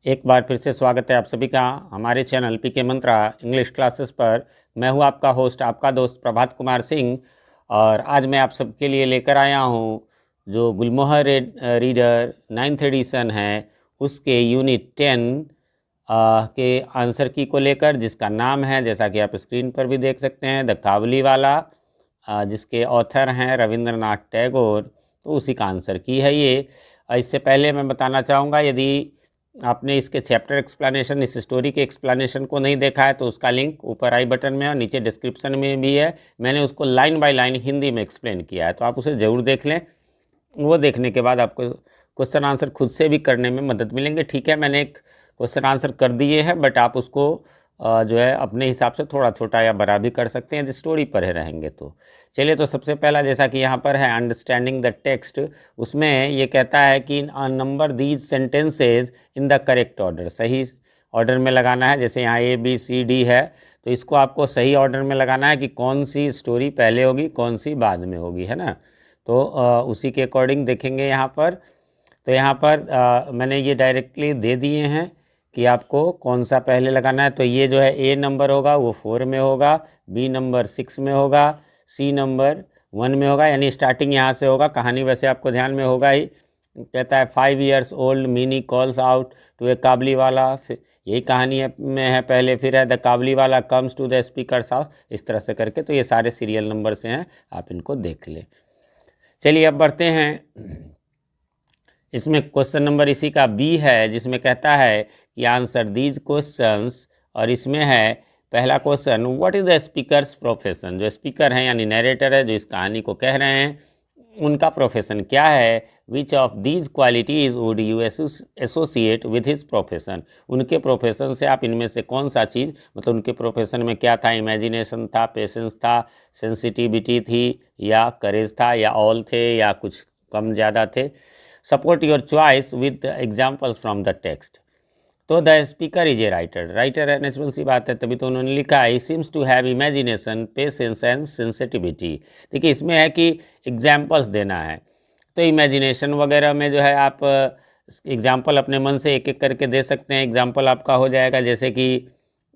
एक बार फिर से स्वागत है आप सभी का हमारे चैनल पीके मंत्रा इंग्लिश क्लासेस पर। मैं हूं आपका होस्ट, आपका दोस्त प्रभात कुमार सिंह। और आज मैं आप सबके लिए लेकर आया हूं जो गुलमोहर रीडर 9th एडिशन है उसके यूनिट 10 के आंसर की को लेकर, जिसका नाम है, जैसा कि आप स्क्रीन पर भी देख सकते हैं, द काबुली वाला, जिसके ऑथर हैं रविंद्रनाथ टैगोर। तो उसी का आंसर की है ये। इससे पहले मैं बताना चाहूँगा, यदि आपने इसके चैप्टर एक्सप्लेनेशन, इस स्टोरी के एक्सप्लेनेशन को नहीं देखा है तो उसका लिंक ऊपर आई बटन में और नीचे डिस्क्रिप्शन में भी है। मैंने उसको लाइन बाय लाइन हिंदी में एक्सप्लेन किया है, तो आप उसे ज़रूर देख लें। वो देखने के बाद आपको क्वेश्चन आंसर खुद से भी करने में मदद मिलेंगे। ठीक है, मैंने एक क्वेश्चन आंसर कर दिए हैं, बट आप उसको जो है अपने हिसाब से थोड़ा छोटा या बड़ा भी कर सकते हैं, स्टोरी पर रहेंगे तो। चलिए, तो सबसे पहला, जैसा कि यहाँ पर है अंडरस्टैंडिंग द टेक्स्ट, उसमें ये कहता है कि number these sentences in the correct order. सही ऑर्डर में लगाना है। जैसे यहाँ ABCD है, तो इसको आपको सही ऑर्डर में लगाना है कि कौन सी स्टोरी पहले होगी, कौन सी बाद में होगी, है ना। तो उसी के अकॉर्डिंग देखेंगे यहाँ पर। तो यहाँ पर मैंने ये डायरेक्टली दे दिए हैं कि आपको कौन सा पहले लगाना है। तो ये जो है A नंबर होगा वो 4 में होगा, B नंबर 6 में होगा, C नंबर 1 में होगा, यानी स्टार्टिंग यहाँ से होगा। कहानी वैसे आपको ध्यान में होगा ही। कहता है 5 years old Mini calls out to a Kabuliwala. फिर यही कहानी में है पहले, फिर है the Kabuliwala comes to the speaker's house, इस तरह से करके। तो ये सारे सीरियल नंबर से हैं, आप इनको देख लें। चलिए अब बढ़ते हैं। इसमें क्वेश्चन नंबर इसी का B है, जिसमें कहता है कि आंसर दीज क्वेश्चंस। और इसमें है पहला question, what is the speakers profession. जो स्पीकर हैं यानी नरेटर है, जो इस कहानी को कह रहे हैं, उनका प्रोफेशन क्या है। Which of these qualities would you associate with his profession. उनके प्रोफेशन से आप इनमें से कौन सा चीज़, मतलब उनके प्रोफेशन में क्या था। इमेजिनेशन था, पेशेंस था, सेंसिटिविटी थी, या करेज था, या ऑल थे, या कुछ कम ज़्यादा थे। Support your choice with examples from the text. तो the speaker is a writer, writer है, नेचुरल सी बात है, तभी तो उन्होंने लिखा है। He seems to have imagination, patience and sensitivity. देखिए, इसमें है कि एग्जाम्पल्स देना है, तो इमेजिनेशन वगैरह में जो है आप एग्जाम्पल अपने मन से एक एक करके दे सकते हैं। एग्जाम्पल आपका हो जाएगा जैसे कि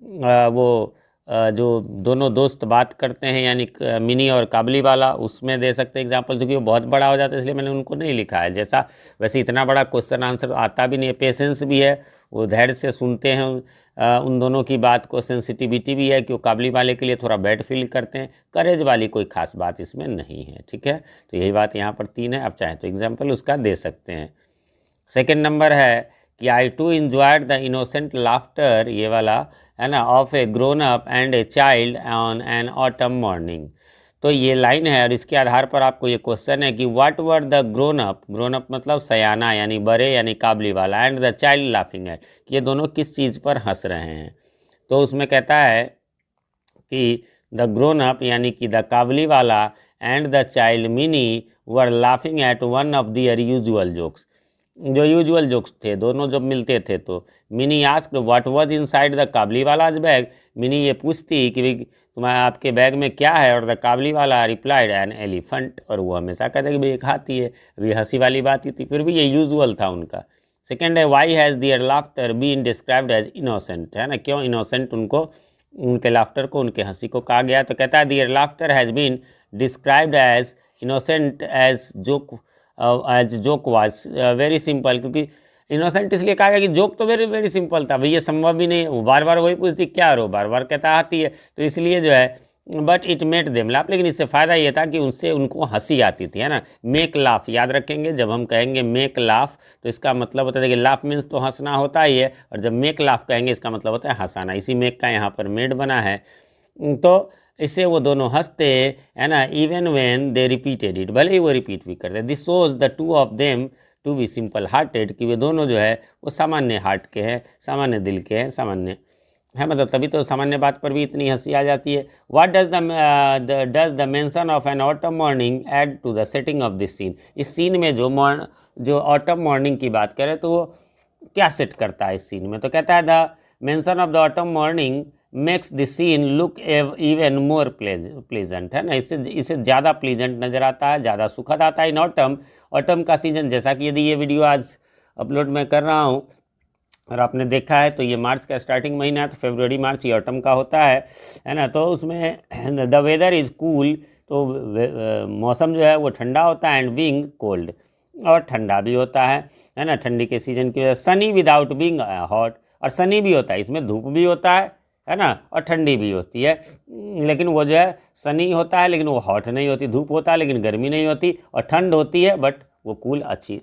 वो जो दोनों दोस्त बात करते हैं, यानी मिनी और काबली वाला, उसमें दे सकते हैं एग्जाम्पल, क्योंकि वो बहुत बड़ा हो जाता है, इसलिए मैंने उनको नहीं लिखा है। जैसा वैसे इतना बड़ा क्वेश्चन आंसर आता भी नहीं है। पेशेंस भी है, वो धैर्य से सुनते हैं उन दोनों की बात को। सेंसिटिविटी भी है कि वो काबली वाले के लिए थोड़ा बैड फील करते हैं। करेज वाली कोई खास बात इसमें नहीं है। ठीक है, तो यही बात यहाँ पर 3 है। आप चाहें तो एग्जाम्पल उसका दे सकते हैं। सेकेंड नंबर है कि I too enjoyed the innocent laughter, ये वाला है ना, of a grown up and a child on an autumn morning. तो ये लाइन है और इसके आधार पर आपको ये क्वेश्चन है कि what were the grown up मतलब सयाना यानी बड़े यानी काबली वाला, and the child laughing at, ये दोनों किस चीज़ पर हंस रहे हैं। तो उसमें कहता है कि द ग्रोन अप यानी कि the Kabuliwala and the child Mini were laughing at one of their usual jokes. जो यूजुअल जोक्स थे, दोनों जब मिलते थे तो Mini asked what was inside the Kabuliwala's bag. Mini ये पूछती कि तुम्हारे आपके बैग में क्या है, और द काबली वाला रिप्लाइड एन एलिफेंट, और वो हमेशा कहते कि भाई एक हाथी है। अभी हंसी वाली बात ही थी, फिर भी ये यूजुअल था उनका। सेकेंड है why has their laughter been described as innocent, है ना, क्यों इनोसेंट उनको, उनके लाफ्टर को, उनके हंसी को कहा गया। तो कहता है their laughter has been described as innocent as joke, as joke was very simple, क्योंकि इनोसेंट इसलिए कहा गया कि जोक तो वेरी वेरी सिंपल था, भैया संभव भी नहीं। वो बार बार वही पूछती क्या रो, बार बार कहता आती है, तो इसलिए जो है but it made them laugh, लेकिन इससे फ़ायदा ये था कि उनसे उनको हंसी आती थी, है ना। मेक लाफ याद रखेंगे, जब हम कहेंगे मेक लाफ तो इसका मतलब होता है कि लाफ मीन्स तो हंसना होता ही है, और जब मेक लाफ कहेंगे इसका मतलब होता है हंसाना। इसी मेक का यहाँ पर मेड बना है। तो इससे वो दोनों हंसते, है ना, even when they repeated it, भले ही वो रिपीट भी करते। This shows the two of them to be simple hearted, कि वे दोनों जो है वो सामान्य हार्ट के हैं, सामान्य दिल के हैं, सामान्य है, मतलब तभी तो सामान्य बात पर भी इतनी हंसी आ जाती है। What does the mention of an autumn morning add to the setting of this scene. इस सीन में जो ऑटम मॉर्निंग की बात करें तो वो क्या सेट करता है इस सीन में। तो कहता है the mention of the autumn morning makes the scene look even more pleasant, है ना, इससे ज़्यादा प्लीजेंट नज़र आता है, ज़्यादा सुखद आता है। इन ऑटम, ऑटम का सीजन, जैसा कि यदि ये वीडियो आज अपलोड मैं कर रहा हूँ और आपने देखा है तो ये मार्च का स्टार्टिंग महीना है, तो फरवरी मार्च ये ऑटम का होता है ना। तो उसमें द वेदर इज़ कूल, तो मौसम जो है वो ठंडा होता है, एंड बीइंग कोल्ड, और ठंडा भी होता है ना, ठंडी के सीजन की वजह। सनी विदाउट बीइंग हॉट, और सनी भी होता है, इसमें धूप भी होता है ना, और ठंडी भी होती है, लेकिन वो जो है सनी होता है लेकिन वो हॉट नहीं होती, धूप होता है लेकिन गर्मी नहीं होती, और ठंड होती है बट वो कूल अच्छी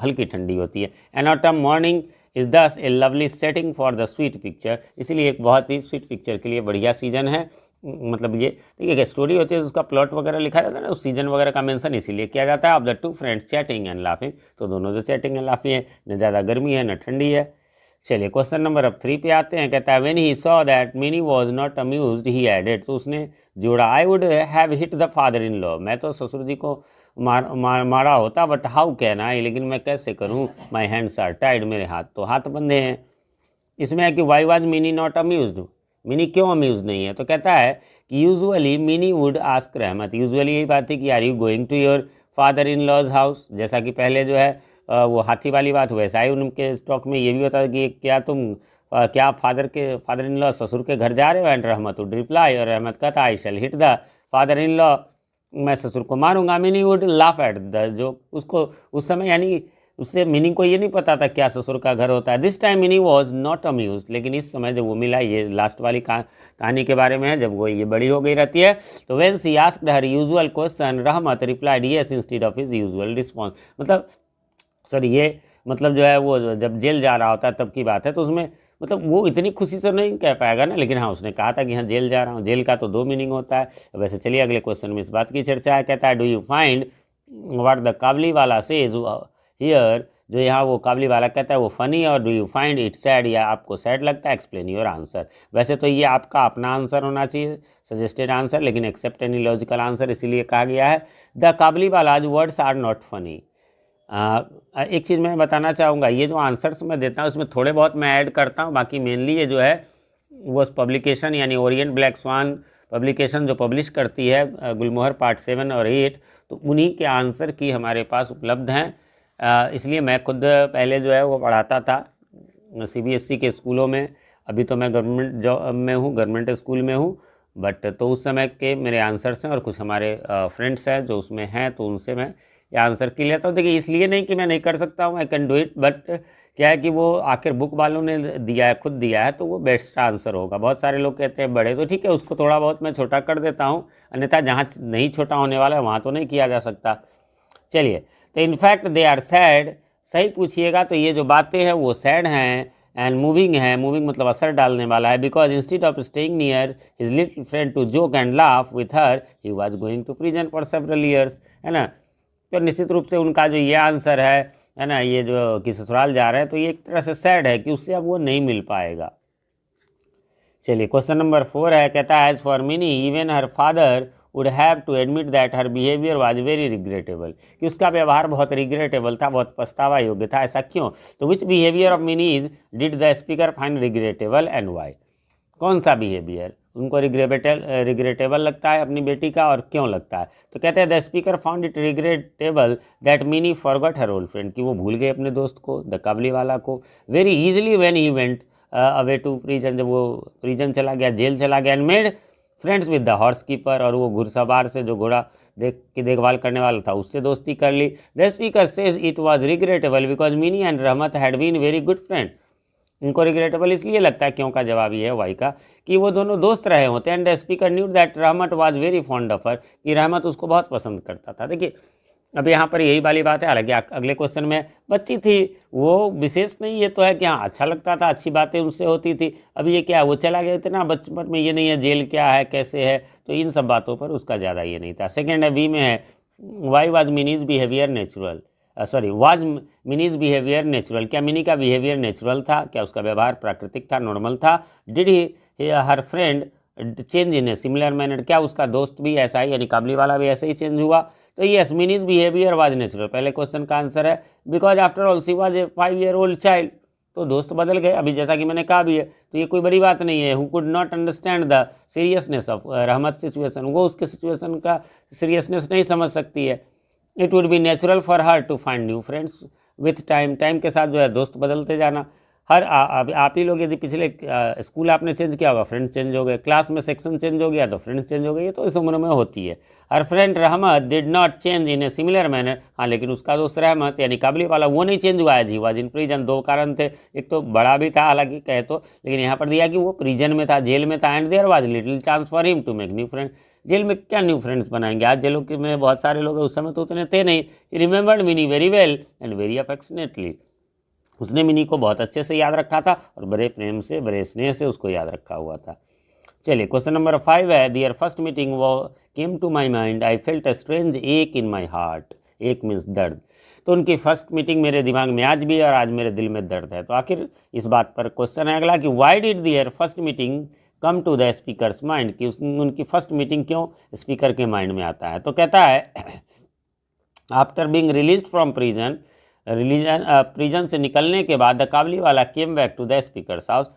हल्की ठंडी होती है। एन ऑटम मॉर्निंग इज़ दस ए lovely setting for the sweet picture, इसलिए एक बहुत ही स्वीट पिक्चर के लिए बढ़िया सीजन है। मतलब ये देखिए कि स्टोरी होती है तो उसका प्लॉट वगैरह लिखा जाता है ना, उस सीजन वगैरह का मेंशन इसीलिए किया जाता है। Of the two friends chatting and laughing, तो दोनों जो चैटिंग एंड लाफिंग है, न ज़्यादा गर्मी है न ठंडी है। चलिए क्वेश्चन नंबर अब 3 पे आते हैं। कहता है when he saw that Mini was not amused he added, तो उसने जोड़ा I would have hit the father in law, मैं तो ससुर जी को मारा होता, बट हाउ कैन आई, लेकिन मैं कैसे करूँ, माई हैंड्स आर टाइड, मेरे हाथ बंधे हैं। इसमें है कि why was Mini not amused, Mini क्यों अम्यूज नहीं है, तो कहता है कि usually Mini would ask Rahmat, usually यही बात है कि are you going to your father in law's house, जैसा कि पहले जो है वो हाथी वाली बात, वैसा ही उनके स्टॉक में ये भी होता है कि क्या तुम क्या फादर इन लॉ ससुर के घर जा रहे हो, एंड रहमत वुड रिप्लाई, और रहमत कहता I shall hit the father in law, मैं ससुर को मारूंगा। Mini would laugh at the, जो उसको उस समय यानी उससे मीनिंग को ये नहीं पता था क्या ससुर का घर होता है। This time Mini was not amused, लेकिन इस समय जब वो मिला, ये लास्ट वाली कहानी के बारे में है, जब वो ये बड़ी हो गई रहती है, तो when she asked her usual question Rahmat replied yes instead of his usual response, मतलब सर ये मतलब जो है वो जब जेल जा रहा होता है तब की बात है, तो उसमें मतलब वो इतनी खुशी से नहीं कह पाएगा ना, लेकिन हाँ उसने कहा था कि हाँ जेल जा रहा हूँ, जेल का तो 2 मीनिंग होता है। वैसे चलिए अगले क्वेश्चन में इस बात की चर्चा है। कहता है do you find what the Kabuliwala says here, जो यहाँ वो काबली वाला कहता है वो फनी, और do you find it sad, या आपको सैड लगता है, एक्सप्लेन योर आंसर। वैसे तो ये आपका अपना आंसर होना चाहिए, सजेस्टेड आंसर, लेकिन एक्सेप्ट एनी लॉजिकल आंसर इसीलिए कहा गया है। द काबली वाला वर्ड्स आर नॉट फनी। एक चीज़ मैं बताना चाहूँगा, ये जो आंसर्स मैं देता हूँ उसमें थोड़े बहुत मैं ऐड करता हूँ, बाकी मेनली ये जो है वो पब्लिकेशन यानी ओरिएंट ब्लैक स्वान पब्लिकेशन जो पब्लिश करती है गुलमोहर पार्ट 7 और 8, तो उन्हीं के आंसर की हमारे पास उपलब्ध हैं। इसलिए मैं खुद पहले जो है वो पढ़ाता था CBSE के स्कूलों में, अभी तो मैं गवर्नमेंट जॉब में हूँ, गवर्नमेंट स्कूल में हूँ, बट तो उस समय के मेरे आंसर्स हैं, और कुछ हमारे फ्रेंड्स हैं जो उसमें हैं, तो उनसे मैं ये आंसर की लेता हूँ। देखिए इसलिए नहीं कि मैं नहीं कर सकता हूँ, I can do it, but क्या है कि वो आखिर बुक वालों ने दिया है, खुद दिया है, तो वो बेस्ट आंसर होगा। बहुत सारे लोग कहते हैं बड़े, तो ठीक है उसको थोड़ा बहुत मैं छोटा कर देता हूँ, अन्यथा जहाँ नहीं छोटा होने वाला है वहाँ तो नहीं किया जा सकता। चलिए, तो इनफैक्ट दे आर सैड, सही पूछिएगा तो ये जो बातें हैं वो सैड हैं, एंड मूविंग है, मूविंग मतलब असर डालने वाला है, because instead of staying near his little friend to joke and laugh with her he was going to prison for several years, है ना। तो निश्चित रूप से उनका जो ये आंसर है ना, ये जो कि ससुराल जा रहे हैं, तो ये एक तरह से सैड है कि उससे अब वो नहीं मिल पाएगा। चलिए क्वेश्चन नंबर 4 है। कहता है as for Mini even her father would have to admit that her behaviour was very regrettable, कि उसका व्यवहार बहुत रिग्रेटेबल था, बहुत पछतावा योग्य था। ऐसा क्यों? तो which behaviour of Mini's did the speaker find regrettable and why, कौन सा बिहेवियर उनको रिग्रेटेबल लगता है अपनी बेटी का, और क्यों लगता है? तो कहते हैं the speaker found it regrettable that mini forgot her old friend, कि वो भूल गए अपने दोस्त को, द काबली वाला को, very easily when he went away to prison, जब वो प्रिजन चला गया, जेल चला गया, and made friends with the horse keeper, और वो घुड़सवार से जो घोड़ा देखभाल करने वाला था उससे दोस्ती कर ली। The speaker says it was regrettable because Mini and Rahmat had been very good friend, उनको रिग्रेटेबल इसलिए लगता है, क्यों का जवाब ये है वाई का, कि वो दोनों दोस्त रहे होते हैं। And the speaker knew that Rahmat was very fond of her, कि रहमत उसको बहुत पसंद करता था। देखिए अब यहाँ पर यही वाली बात है, हालांकि अगले क्वेश्चन में बच्ची थी वो विशेष नहीं, ये तो है कि हाँ अच्छा लगता था, अच्छी बातें उनसे होती थी। अब ये क्या है, वो चला गया, इतना बचपन में ये नहीं है जेल क्या है कैसे है, तो इन सब बातों पर उसका ज़्यादा ये नहीं था। सेकेंड है बी में है why was minis behaviour natural, was minis behaviour natural, क्या मिनी का बिहेवियर नेचुरल था, क्या उसका व्यवहार प्राकृतिक था, नॉर्मल था? Did he her friend change in a similar manner, क्या उसका दोस्त भी ऐसा ही यानी काबली वाला भी ऐसे ही चेंज हुआ? तो yes minis behaviour was natural, पहले क्वेश्चन का आंसर है, because after all she was a 5 year old child, तो दोस्त बदल गए अभी जैसा कि मैंने कहा भी है, तो ये कोई बड़ी बात नहीं है। Who could not understand the seriousness of Rahmat situation, वो उसके सिचुएशन का सीरियसनेस नहीं समझ सकती है। It would be natural for her to find new friends with time, time के साथ जो है दोस्त बदलते जाना। आप ही लोग यदि पिछले स्कूल आपने चेंज किया होगा, फ्रेंड चेंज हो गए, क्लास में सेक्शन चेंज हो गया तो फ्रेंड चेंज हो गई, ये तो इस उम्र में होती है। हर फ्रेंड रहमत did not change in a similar manner, हाँ लेकिन उसका दोस्त रहमत यानी काबली वाला वो नहीं चेंज हुआ है जी, वाज इन प्रिजन। दो कारण थे, एक तो बड़ा भी था हालांकि कहे तो, लेकिन यहाँ पर दिया कि वो प्रिजन में था, जेल में था, and there was little chance for him to make new friend. Jail में क्या न्यू फ्रेंड्स बनाएंगे, आज जेलों के में बहुत सारे लोग हैं, उस समय तो उतने थे नहीं। ही remembered mini very well and very affectionately, उसने मिनी को बहुत अच्छे से याद रखा था और बड़े प्रेम से बड़े स्नेह से उसको याद रखा हुआ था। चलिए क्वेश्चन नंबर 5 है, दियर फर्स्ट मीटिंग वो came to my mind I felt a strange ache in my heart. एक मीन्स दर्द। तो उनकी फर्स्ट मीटिंग मेरे दिमाग में आज भी है और आज मेरे दिल में दर्द है। तो आखिर इस बात पर क्वेश्चन है अगला कि why did their first meeting come to the speaker's mind, कि उनकी फर्स्ट मीटिंग क्यों स्पीकर के माइंड में आता है। तो कहता है after being released from prison, prison से निकलने के बाद the Kabuliwala came back to the speaker's house,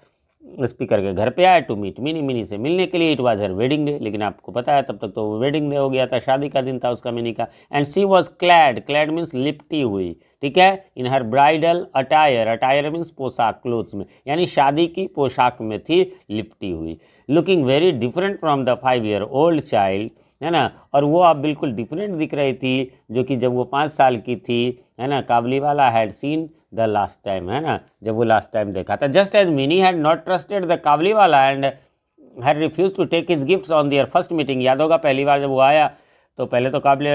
speaker के घर पे आया टू मीट मिनी, मिनी से मिलने के लिए। It was her wedding day, लेकिन आपको पता है तब तक तो वेडिंग डे हो गया था, शादी का दिन था उसका मिनी का। And she was clad, clad means लिपटी हुई, ठीक है, in her bridal attire, attire means पोशाक, क्लोथ्स में, यानी शादी की पोशाक में थी, लिपटी हुई। Looking very different from the 5 year old child, है ना, और वो अब बिल्कुल डिफरेंट दिख रही थी जो कि जब वो 5 साल की थी, है ना, Kabuliwala had seen the last time, है ना, जब वो लास्ट टाइम देखा था। Just as Mini had not trusted the Kabuliwala and had refuse to take his gifts on their first meeting. याद होगा पहली बार जब वो आया तो पहले तो काबली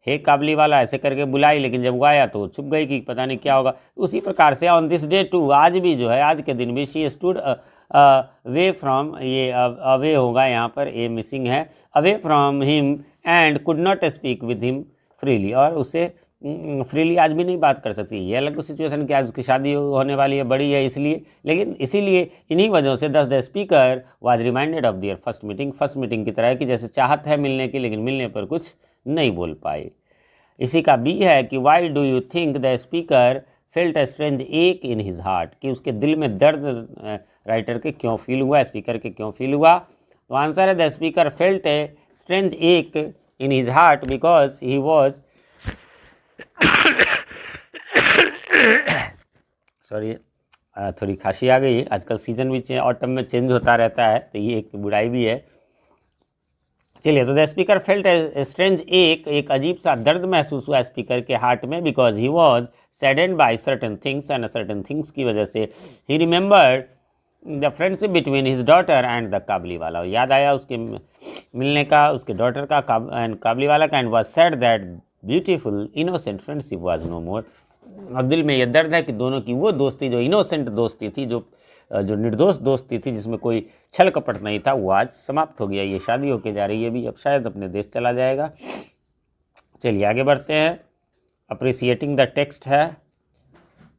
हे काबली वाला ऐसे करके बुलाई, लेकिन जब वो आया तो छुप गई कि पता नहीं क्या होगा। उसी प्रकार से ऑन दिस डे टू, आज भी जो है, आज के दिन भी शी स्टूड वे फ्रॉम, ये अवे होगा यहाँ पर, ए मिसिंग है, away from him and could not speak with him freely, और उससे फ्रीली आज भी नहीं बात कर सकती। ये अलग सिचुएशन कि आज उसकी शादी होने वाली है, बड़ी है इसलिए, लेकिन इसीलिए इन्हीं वजहों से the speaker was reminded of their first meeting, first meeting की तरह कि जैसे चाहत है मिलने की, लेकिन मिलने पर कुछ नहीं बोल पाए। इसी का बी है कि why do you think the speaker felt a strange ache in his heart, कि उसके दिल में दर्द राइटर के क्यों फील हुआ, स्पीकर के क्यों फील हुआ। तो आंसर है the speaker felt a strange ache in his heart because he was sorry थोड़ी खांसी आ गई, आजकल सीजन भी ऑटम में चेंज होता रहता है, तो ये एक बुराई भी है। चलिए, तो द स्पीकर फेल्ट स्ट्रेंज एक अजीब सा दर्द महसूस हुआ स्पीकर के हार्ट में, because he was saddened by certain things, and certain things की वजह से he remembered the friendship between his daughter and the Kabuliwala, याद आया उसके मिलने का उसके डॉटर का एंड काबली वाला का, and was sad that beautiful innocent friendship was no more. और दिल में यह दर्द है कि दोनों की वो दोस्ती, जो इनोसेंट दोस्ती थी, जो निर्दोष दोस्ती थी, जिसमें कोई छल कपट नहीं था, वो आज समाप्त हो गया। ये शादी होके जा रही है भी, अब शायद अपने देश चला जाएगा। चलिए आगे बढ़ते हैं। अप्रिसिएटिंग द टेक्स्ट है,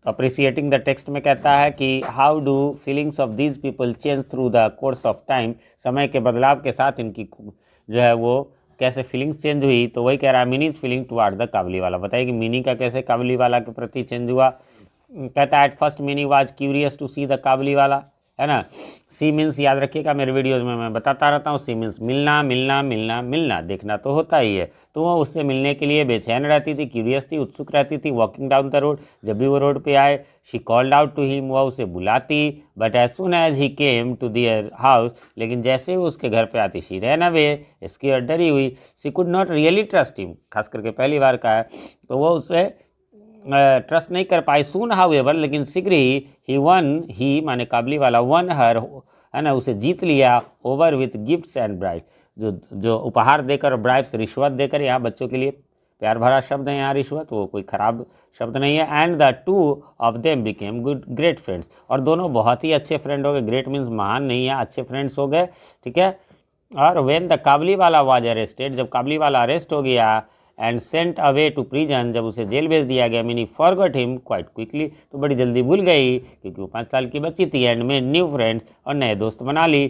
अप्रिसिएटिंग द टेक्स्ट में कहता है कि how do feelings of these people change through the course of time, समय के बदलाव के साथ इनकी जो है वो कैसे फीलिंग्स चेंज हुई। तो वही कह रहा है मिनीज फीलिंग टुवार्ड द काबली वाला। बताइए कि मिनी का कैसे काबली वाला के प्रति चेंज हुआ। कहता है at first Mini was curious to see the Kabuliwala, है ना। सी मीन्स याद रखिएगा, मेरे वीडियोज़ में मैं बताता रहता हूँ, सी मीन्स मिलना मिलना मिलना मिलना, देखना तो होता ही है। तो वो उससे मिलने के लिए बेचैन रहती थी, क्यूरियस थी, उत्सुक रहती थी। वॉकिंग डाउन द रोड, जब भी वो रोड पे आए, she called out to him, वह उसे बुलाती। But as soon as he came to their house, लेकिन जैसे वो उसके घर पे आती, शी रैन अवे, इसकी डरी हुई। She could not really trust him, खास करके पहली बार का है तो वो उसे ट्रस्ट नहीं कर पाई। सून हाउएवर, लेकिन शीघ्र ही वन, ही माने काबली वाला, वन हर, है ना, उसे जीत लिया। Over with gifts and bride, जो उपहार देकर और ब्राइब्स, रिश्वत देकर, यहाँ बच्चों के लिए प्यार भरा शब्द है यहाँ रिश्वत, वो कोई ख़राब शब्द नहीं है। And the two of them became good great friends, और दोनों बहुत ही अच्छे फ्रेंड हो गए। ग्रेट मीन्स महान नहीं है, अच्छे फ्रेंड्स हो गए, ठीक है। और व्हेन द काबली वाला वाज अरेस्टेड, जब काबली वाला अरेस्ट हो गया, and sent away to prison, जब उसे जेल भेज दिया गया, मीनी फॉरगॉट हिम क्वाइट क्विकली, तो बड़ी जल्दी भूल गई क्योंकि वो 5 साल की बच्ची थी। एंड मेड न्यू फ्रेंड्स, और नए दोस्त बना ली।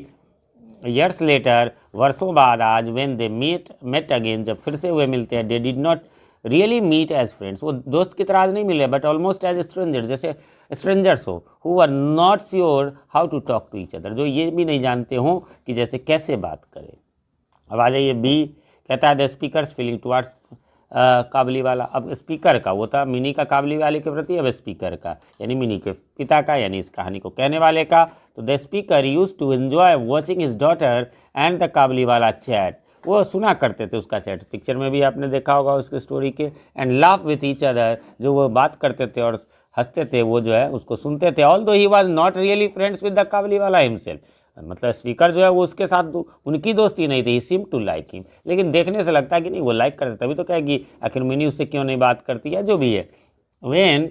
ईयर्स लेटर, वर्षों बाद आज, व्हेन दे मेट अगेन, जब फिर से हुए मिलते हैं, they did not really meet as friends, वो दोस्त की तरह आज नहीं मिले, बट ऑलमोस्ट एज स्ट्रेंजर, जैसे स्ट्रेंजर्स हो, who are not sure how to talk to each other, जो ये भी नहीं जानते हों कि जैसे कैसे बात करें। अब आ जाइए बी, कहता है द स्पीकर्स फीलिंग टुवार्ड्स काबली वाला। अब स्पीकर का, वो था मिनी का काबली वाले के प्रति, अब स्पीकर का यानी मिनी के पिता का, यानी इस कहानी को कहने वाले का। तो the speaker use to enjoy watching his daughter and the Kabuliwala chat, वो सुना करते थे उसका चैट, पिक्चर में भी आपने देखा होगा उसके स्टोरी के। And laugh with each other, जो वो बात करते थे और हंसते थे, वो जो है उसको सुनते थे। Although he was not really friends with the Kabuliwala himself, मतलब स्पीकर जो है वो उसके साथ उनकी दोस्ती नहीं थी। ही सीम टू लाइक हिम, लेकिन देखने से लगता है कि नहीं वो लाइक करते, तभी तो कहेगी आखिर मिनी उससे क्यों नहीं बात करती है, जो भी है। व्हेन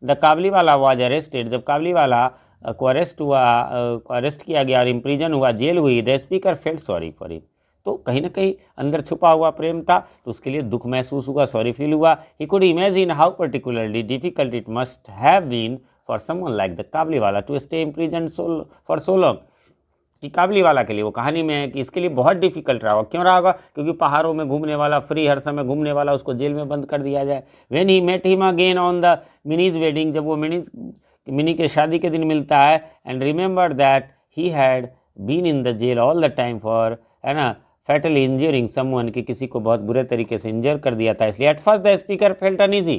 द काबली वाला वाज अरेस्टेड, जब काबली वाला को अरेस्ट किया गया और इम्प्रीजन हुआ, जेल हुई, the speaker felt sorry for him, तो कहीं ना कहीं अंदर छुपा हुआ प्रेम था, तो उसके लिए दुख महसूस हुआ, सॉरी फील हुआ। He could imagine how particularly difficult it must have been for someone like the Kabuliwala to stay in prison for so long, कि काबली वाला के लिए, वो कहानी में है कि इसके लिए बहुत डिफिकल्ट रहा होगा। क्यों रहा होगा? क्योंकि पहाड़ों में घूमने वाला, फ्री हर समय घूमने वाला, उसको जेल में बंद कर दिया जाए। When he met him again on the Mini's wedding, जब वो मिनी के शादी के दिन मिलता है, and remember that he had been in the jail all the time for, है ना, फैटली इंजरिंग समवन, कि किसी को बहुत बुरे तरीके से इंजर कर दिया था। इसलिए at first the speaker felt uneasy,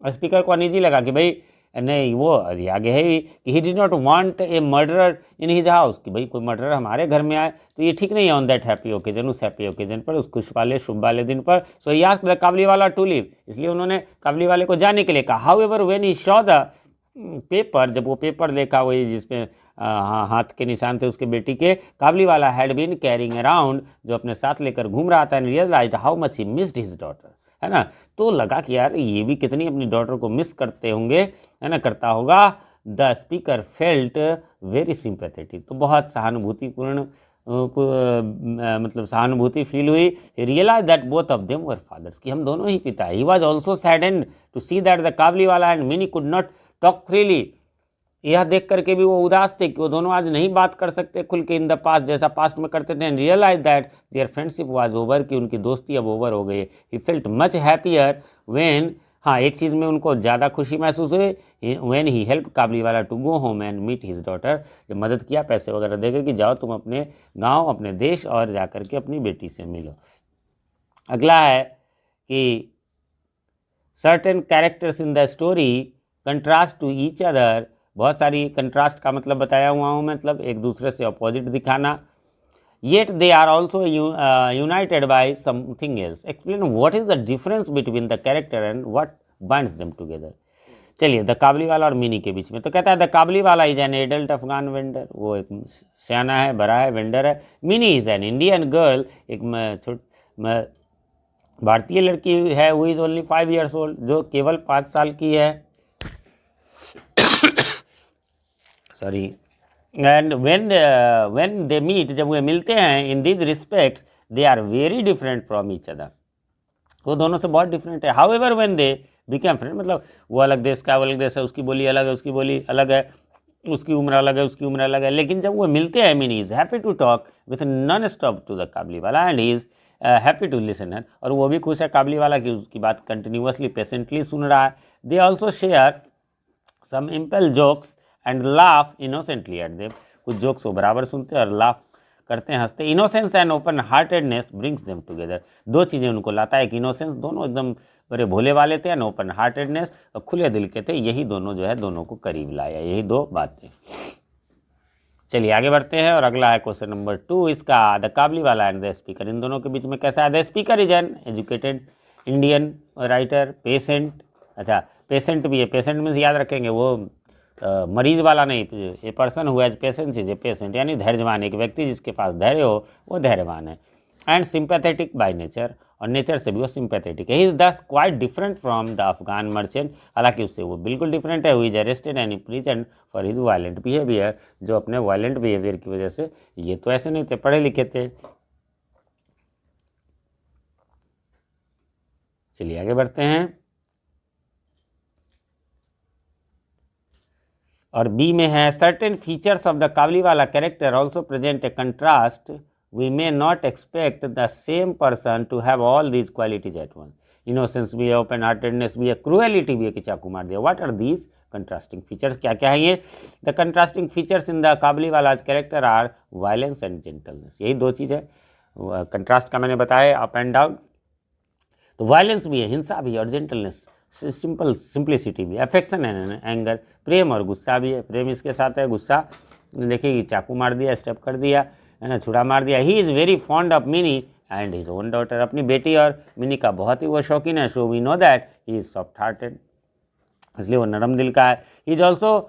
speaker को अनईजी लगा कि भाई नहीं, वो आगे है कि he did not want a murderer in his house, कि भाई कोई मर्डरर हमारे घर में आए तो ये ठीक नहीं है ऑन दैट हैप्पी ओकेजन, उस हैप्पी ओकेजन पर, उस खुश वाले शुभ वाले दिन पर। सो he asked the Kabuliwala to leave, इसलिए उन्होंने काबली वाले को जाने के लिए कहा। However when he saw the paper, जब वो पेपर देखा, वही जिसमें हाथ के निशान थे उसके बेटी के, काबली वाला हैड बीन कैरिंग अराउंड, जो अपने साथ लेकर घूम रहा था, and realised how much he missed his daughter, है ना, तो लगा कि यार ये भी कितनी अपनी डॉटर को मिस करते होंगे, है ना, करता होगा। The speaker felt very sympathetic, तो बहुत सहानुभूतिपूर्ण मतलब सहानुभूति फील हुई। Realise that both of them were fathers, कि हम दोनों ही पिता है। He was also saddened to see that the Kabuliwala and Mini could not talk freely, यह देख करके भी वो उदास थे कि वो दोनों आज नहीं बात कर सकते खुल के इन द पास्ट, जैसा पास्ट में करते थे। And realise that their friendship was over, कि उनकी दोस्ती अब ओवर हो गई। He felt much happier when, हाँ एक चीज़ में उनको ज़्यादा खुशी महसूस हुई, when he help Kabuliwala to go home and meet his daughter, जब मदद किया पैसे वगैरह देकर कि जाओ तुम अपने गाँव, अपने देश और जा करके अपनी बेटी से मिलो। अगला है कि certain characters in the story contrast to each other, बहुत सारी कंट्रास्ट का मतलब बताया हुआ हूँ, मतलब एक दूसरे से अपोजिट दिखाना। Yet they are also united by something else, explain what is the difference between the character and what binds them together. चलिए, द काबली वाला और मिनी के बीच में, तो कहता है the Kabuliwala is an adult Afghan vendor, वो एक सियाना है, बड़ा है, वेंडर है। Mini is an Indian girl, एक भारतीय लड़की है, who is only 5 years old, जो केवल 5 साल की है। Sorry, and when they meet, जब वे मिलते हैं, in this respects they are very different from each other, वो दोनों से बहुत डिफरेंट है। However when they become friend, मतलब वो अलग देश का, अलग देश है, उसकी बोली अलग है, उसकी बोली अलग है, उसकी उम्र अलग है, उसकी उम्र अलग है, लेकिन जब वो मिलते हैं, Mini is happy to talk with non stop to the Kabuliwala and he is happy to listen है, और वो भी खुश है काबली वाला कि उसकी बात कंटिन्यूसली पेशेंटली सुन रहा है। They also share some impale jokes and laugh innocently at them, कुछ जोक्स वो बराबर सुनते हैं और लाफ करते हैं, हंसते। Innocence and open heartedness brings them together, दो चीज़ें उनको लाता है कि इनोसेंस, दोनों एकदम बड़े भोले वाले थे, एंड ओपन हार्टेडनेस, और खुले दिल के थे, यही दोनों जो है दोनों को करीब लाया, यही दो बातें। चलिए आगे बढ़ते हैं, और अगला है क्वेश्चन नंबर 2 इसका, the Kabuliwala and the speaker, इन दोनों के बीच में कैसा है। The speaker is an educated Indian writer, patient, अच्छा पेशेंट भी है, पेशेंट मीन्स याद रखेंगे वो मरीज वाला नहीं, a person who has patience is a patient, यानी धैर्यवान, एक व्यक्ति जिसके पास धैर्य हो वो धैर्यवान है। एंड सिंपैथेटिक बाय नेचर, और नेचर से भी वो सिंपैथेटिक है। ही इज दस quite different from the Afghan merchant, हालांकि उससे वो बिल्कुल डिफरेंट है। Who is arrested and imprisoned for his violent behaviour, जो अपने वायलेंट बिहेवियर की वजह से, ये तो ऐसे नहीं थे, पढ़े लिखे थे। चलिए आगे बढ़ते हैं, और बी में है certain features of the Kabuliwala character also present a contrast, we may not expect the same person to have all these qualities at once. Innocence भी है, ओपन हार्टेडनेस भी है, क्रूएलिटी भी है कि चाकू मार दिया। What are these contrasting features, क्या क्या है ये? The contrasting features in the Kabuliwala character are violence and gentleness, यही दो चीज़ है। कंट्रास्ट का मैंने बताया, अप एंड डाउन। तो वायलेंस भी है, हिंसा भी है, और जेंटलनेस, सिंप्लिसिटी भी, अफेक्शन एंड एंगर, प्रेम और गुस्सा भी है। प्रेम इसके साथ है, गुस्सा देखिए कि चाकू मार दिया, स्टेप कर दिया, है ना, छुरा मार दिया। He is very fond of mini and his own daughter, अपनी बेटी और मिनी का बहुत ही वो शौकीन है। So we know that he is soft hearted, इसलिए वो नरम दिल का है। He is also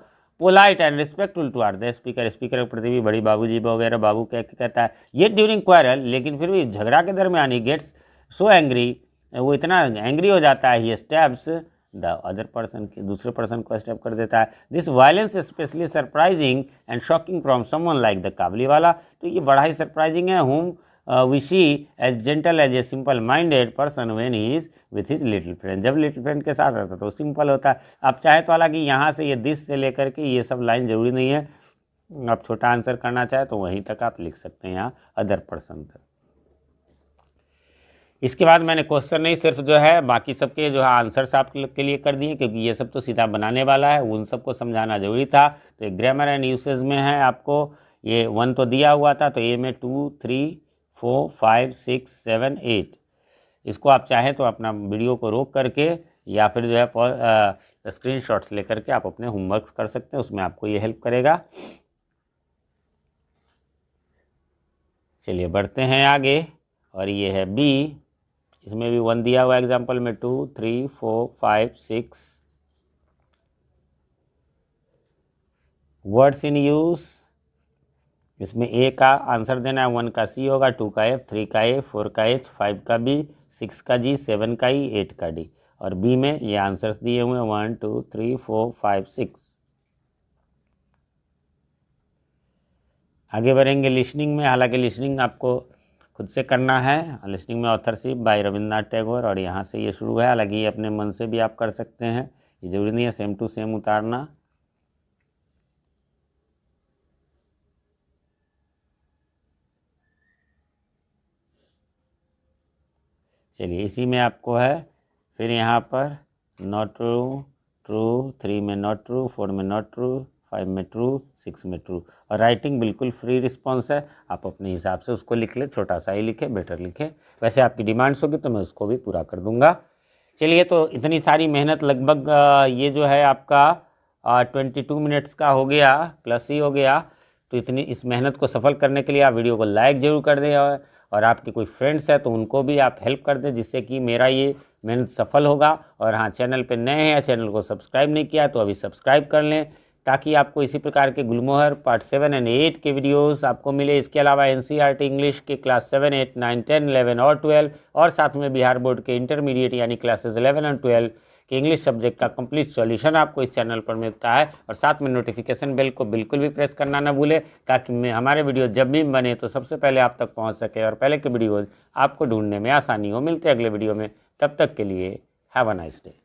polite and respectful to our the speaker, speaker के प्रति भी बड़ी बाबूजी वगैरह बाबू कह के कहता है। ये ड्यूरिंग क्वारल, लेकिन फिर भी झगड़ा के दरमियान ही गेट्स सो एंग्री, वो इतना एंग्री हो जाता है, he steps the other person, के दूसरे पर्सन को स्टेप कर देता है। This violence specially surprising and shocking from someone like the Kabuliwala, तो ये बड़ा ही सरप्राइजिंग है। Home we see as gentle as a simple minded person when he is with his little friend, जब लिटिल फ्रेंड के साथ रहता है तो सिंपल होता है। आप चाहे तो हालांकि यहाँ से ये दिस से लेकर के ये सब लाइन जरूरी नहीं है, आप छोटा आंसर करना चाहे तो वहीं तक आप लिख सकते हैं, यहाँ अदर पर्सन तक। इसके बाद मैंने क्वेश्चन नहीं सिर्फ जो है बाकी सबके जो है आंसर्स आपके लिए कर दिए, क्योंकि ये सब तो सीधा बनाने वाला है, उन सबको समझाना जरूरी था। तो एक ग्रामर एंड यूसेज में है, आपको ये 1 तो दिया हुआ था, तो ये में 2, 3, 4, 5, 6, 7, 8, इसको आप चाहें तो अपना वीडियो को रोक करके या फिर जो है स्क्रीनशॉट्स लेकर के आप अपने होमवर्क कर सकते हैं, उसमें आपको ये हेल्प करेगा। चलिए बढ़ते हैं आगे, और ये है बी, इसमें भी 1 दिया हुआ एग्जाम्पल में 2, 3, 4, 5, 6 वर्ड्स इन यूज़। इसमें ए का आंसर देना है, 1 का सी होगा, 2 का एफ, 3 का ए, 4 का एच, 5 का बी, 6 का जी, 7 का ई, 8 का डी। और बी में ये आंसर्स दिए हुए हैं 1, 2, 3, 4, 5, 6। आगे बढ़ेंगे लिसनिंग में, हालांकि लिसनिंग आपको खुद से करना है। लिसनिंग में ऑथरशिप बाय रविन्द्रनाथ टैगोर, और यहाँ से ये शुरू है, हालांकि ये अपने मन से भी आप कर सकते हैं, ये जरूरी नहीं है सेम टू सेम उतारना। चलिए इसी में आपको है, फिर यहाँ पर नॉट ट्रू, ट्रू, 3 में नॉट ट्रू, 4 में नॉट ट्रू, 5 में ट्रू, 6 में ट्रू। और राइटिंग बिल्कुल फ्री रिस्पॉन्स है, आप अपने हिसाब से उसको लिख ले, छोटा सा ही लिखे, बेटर लिखे। वैसे आपकी डिमांड्स होगी तो मैं उसको भी पूरा कर दूंगा। चलिए, तो इतनी सारी मेहनत लगभग ये जो है आपका 22 मिनट्स का हो गया, प्लस ही हो गया। तो इतनी इस मेहनत को सफल करने के लिए आप वीडियो को लाइक ज़रूर कर दें, और आपके कोई फ्रेंड्स हैं तो उनको भी आप हेल्प कर दें, जिससे कि मेरा ये मेहनत सफल होगा। और हाँ, चैनल पे नए हैं या चैनल को सब्सक्राइब नहीं किया तो अभी सब्सक्राइब कर लें, ताकि आपको इसी प्रकार के गुलमोहर पार्ट 7 और 8 के वीडियोस आपको मिले। इसके अलावा NCERT इंग्लिश के क्लास 7, 8, 9, 10, 11 और 12, और साथ में बिहार बोर्ड के इंटरमीडिएट यानी क्लासेस 11 और 12 के इंग्लिश सब्जेक्ट का कंप्लीट सॉल्यूशन आपको इस चैनल पर मिलता है। और साथ में नोटिफिकेशन बेल को बिल्कुल भी प्रेस करना ना भूले, ताकि हमारे वीडियो जब भी बने तो सबसे पहले आप तक पहुंच सके और पहले के वीडियोज़ आपको ढूंढने में आसानी हो। मिलते हैं अगले वीडियो में, तब तक के लिए हैव अ नाइस डे।